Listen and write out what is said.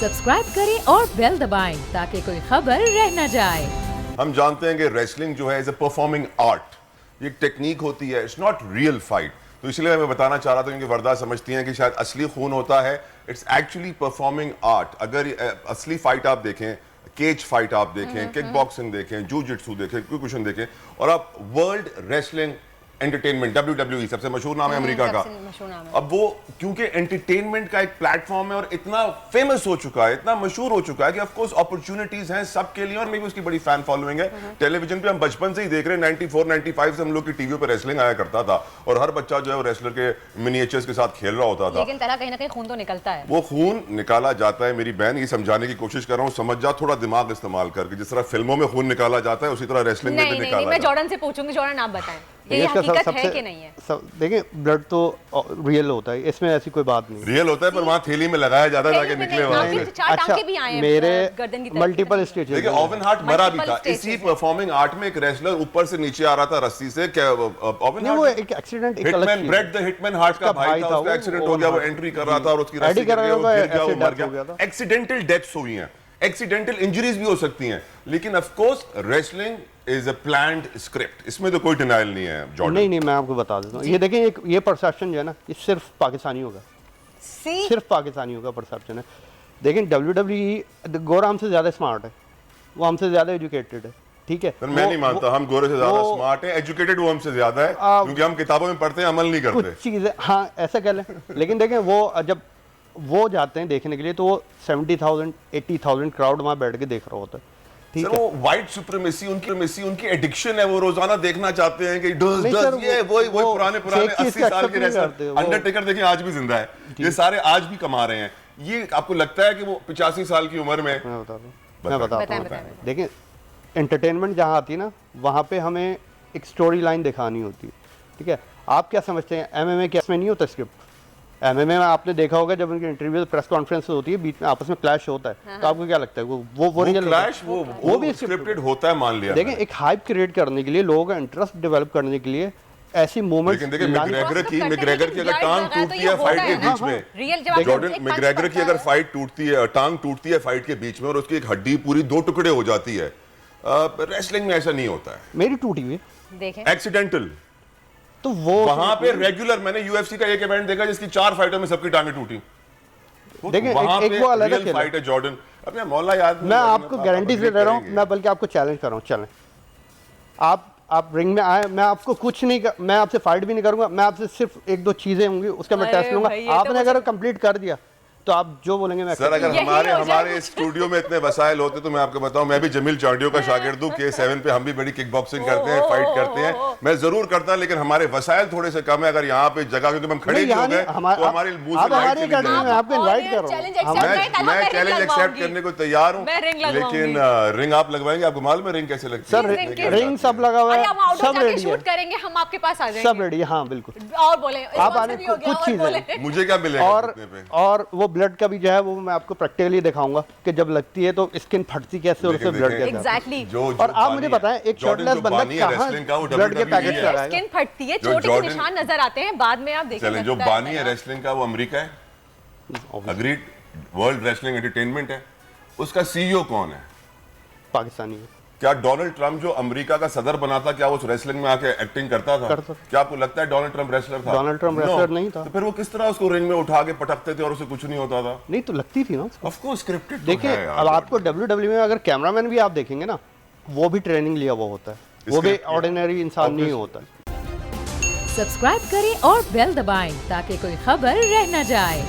Subscribe करें और bell दबाएं ताकि कोई खबर रह न जाए। हम जानते हैं कि रेसलिंग जो है इज अ परफॉर्मिंग आर्ट, ये एक टेक्निक होती है, इट्स नॉट रियल फाइट। तो इसलिए मैं बताना चाह रहा था क्योंकि वर्दा समझती हैं कि शायद असली खून होता है, इट्स एक्चुअली परफॉर्मिंग आर्ट। अगर असली फाइट आप देखें, केज फाइट आप देखें, किक बॉक्सिंग देखें, जूजिट्सू देखें, क्विकुशन देखें, और आप वर्ल्ड रेसलिंग एंटरटेनमेंट WWE सबसे मशहूर नाम है अमेरिका का। अब वो क्योंकि एंटरटेनमेंट का एक प्लेटफॉर्म है और इतना फेमस हो चुका है, इतना मशहूर हो चुका है कि ऑफ कोर्स अपॉर्चुनिटीज हैं सबके लिए, और मे भी उसकी बड़ी फैन फॉलोइंग है। टेलीविजन पे हम बचपन से ही देख रहे हैं, 94 95 से हम लोग की टीवी पे रेसलिंग आया करता था और हर बच्चा जो है वो रेसलर के मिनिएचर्स के साथ खेल रहा होता था। लेकिन तेरा कहीं ना कहीं खून तो निकलता है। वो खून निकाला जाता है मेरी बहन, ये समझाने की कोशिश कर रहा हूँ, समझ जा थोड़ा दिमाग इस्तेमाल करके। जिस तरह फिल्मों में खून निकाला जाता है उसी तरह रेसलिंग में भी निकाला जाता है। मैं जॉर्डन से पूछूंगी, जॉर्डन आप बताएं ये हकीकत है कि नहीं है? देखिए ब्लड तो रियल होता है, इसमें ऐसी कोई बात नहीं। रियल होता है पर वहाँ थैली में लगाया जाता है ताकि निकले वहाँ से। अच्छा, मेरे मल्टीपल स्टेज। देखिए ओवन हार्ट मरा भी था इसी परफॉर्मिंग आर्ट में। एक रेसलर ऊपर से नीचे आ रहा था रस्सी से, क्या ओवन हार्ट वो एक accident, hitman bread the hitman heart का भाई था, उसका एक्सीडेंट हो गया, वो एंट्री कर रहा था और उसकी रस्सी गिर गया, वो मर गया। एक्सीडेंटल डेथ्स हुई हैं, एक्सीडेंटल इंजरीज भी हो सकती हैं, लेकिन of course wrestling is a planned script, इसमें तो कोई डिनाइल नहीं है जॉर्डन। नहीं मैं आपको बता देता हूँ, ये देखिए ये परसेप्शन जो है ना, ये सिर्फ पाकिस्तानियों का, सिर्फ पाकिस्तानियों का परसेप्शन है। लेकिन WWE गोरा हमसे ज्यादा स्मार्ट है, वो हमसे ज्यादा एजुकेटेड है, ठीक है। पर मैं नहीं मानता हम गोरे से ज्यादा स्मार्ट हैं, एजुकेटेड वो हमसे ज्यादा है, क्योंकि हम किताबों में पढ़ते हैं, अमल नहीं करते कुछ चीजें। हाँ ऐसा कह लें, लेकिन देखें वो जब वो जाते हैं देखने के लिए तो वो 70,000 80,000 क्राउड वहाँ बैठ के देख रहा होता है, ठीक है। वो व्हाइट सुप्रीमेसी उनकी एडिक्शन है, वो रोजाना देखना चाहते हैं कि ये वही पुराने 80 साल के रेसलर। अंडरटेकर देखिए आज भी जिंदा है, ये सारे आज भी कमा रहे हैं। ये आपको लगता है कि वो 85 साल की उम्र में? मैं बताता हूँ। देखिए एंटरटेनमेंट जहाँ आती है ना, वहाँ पे हमें एक स्टोरी लाइन दिखानी होती है, ठीक है। आप क्या समझते हैं MMA केस में नहीं होता स्क्रिप्ट? MMA में आपने देखा होगा जब उनकी इंटरव्यू प्रेस कॉन्फ्रेंस होती है, बीच में आपस में क्लैश होता है, तो आपको क्या लगता है वो रियल क्लैश वो भी स्क्रिप्टेड होता है, मान लिया। देखिए एक हाइप क्रिएट करने के लिए, लोगों का इंटरेस्ट डेवलप करने के लिए ऐसी मोमेंट्स। लेकिन देखिए मैकग्रेगर की अगर टांग टूटती है फाइट के बीच में, जॉर्डन मैकग्रेगर की अगर फाइट टूटती है, टांग टूटती है फाइट के बीच में और उसकी एक हड्डी पूरी 2 टुकड़े हो जाती है, रेसलिंग में ऐसा नहीं होता है। मेरी टूटी हुई देखें एक्सीडेंटल, तो वो वहां पे रेगुलर। मैंने UFC का एक इवेंट देखा जिसकी 4 फाइटों में सबकी टांगें टूटी। देखिए एक वो अलग रियल फाइट है जॉर्डन। अपने मौला याद, मैं आपको गारंटी दे रहा हूं, मैं बल्कि आपको चैलेंज कर रहा हूं, चलें आप रिंग में आए, मैं आपको कुछ नहीं मैं आपसे फाइट भी नहीं करूंगा, मैं आपसे सिर्फ 1-2 चीजें होंगी उसका मैं टेस्ट लूंगा। आपने अगर कंप्लीट कर दिया तो आप जो बोलेंगे मैं। सर अगर हमारे स्टूडियो में इतने वसाइल होते तो मैं आपको बताऊं, मैं भी जमील चांडियो का शागिर्द हूं, K7 पे हम भी बड़ी किक बॉक्सिंग करते हैं, फाइट करते हैं, मैं जरूर करता, लेकिन हमारे वसाइल थोड़े से कम है। अगर यहाँ पे जगह, क्योंकि हम खड़े भी हो गए तो हमारे मुंह से लाइट चली जाएगी। मैं आपको इनवाइट कर रहा हूं, मैं चैलेंज एक्सेप्ट करने को तैयार हूं, लेकिन रिंग आप लगवाएंगे? आपको मालूम है रिंग कैसे लगती है? सर रिंग सब लगा हुआ है, सब रेडी है, शूट करेंगे, हम आपके पास आ जाएंगे, सब रेडी है। हाँ बिल्कुल, और बोले आप आने कुछ चीजें मुझे क्या मिलेगा और वो ब्लड का भी जो है वो मैं आपको प्रैक्टिकली दिखाऊंगा कि जब लगती है तो स्किन फटती कैसे और उससे ब्लड कैसे। एग्जैक्टली। और आप मुझे बताएं एक शॉर्टलेस बंदा कहां ब्लड के पैकेट से आएगा? स्किन फटती है, छोटे से निशान नजर आते हैं, बाद में आप देखेंगे। जो बानी है रेसलिंग का वो अमेरिका है, अग्रीड। वर्ल्ड रेसलिंग एंटरटेनमेंट है, उसका CEO कौन है? पाकिस्तानी है। क्या डोनाल्ड ट्रंप जो अमेरिका का सदर बना था, क्या वो रेसलिंग में आके एक्टिंग करता था? क्या आपको लगता है डोनाल्ड ट्रंप रेसलर था? डोनाल्ड ट्रंप रेसलर नहीं था। तो फिर वो किस तरह उसको रिंग में उठा के पटकते थे और उसे कुछ नहीं होता था? नहीं तो लगती थी ना, ऑफ कोर्स स्क्रिप्टेड। देखिए अब आपको WWE में अगर कैमरामैन भी आप देखेंगे ना, वो भी ट्रेनिंग लिया हुआ होता है, वो भी ऑर्डिनरी इंसान नहीं होता। सब्सक्राइब करें और बेल दबाएं ताकि कोई खबर रह न जाए।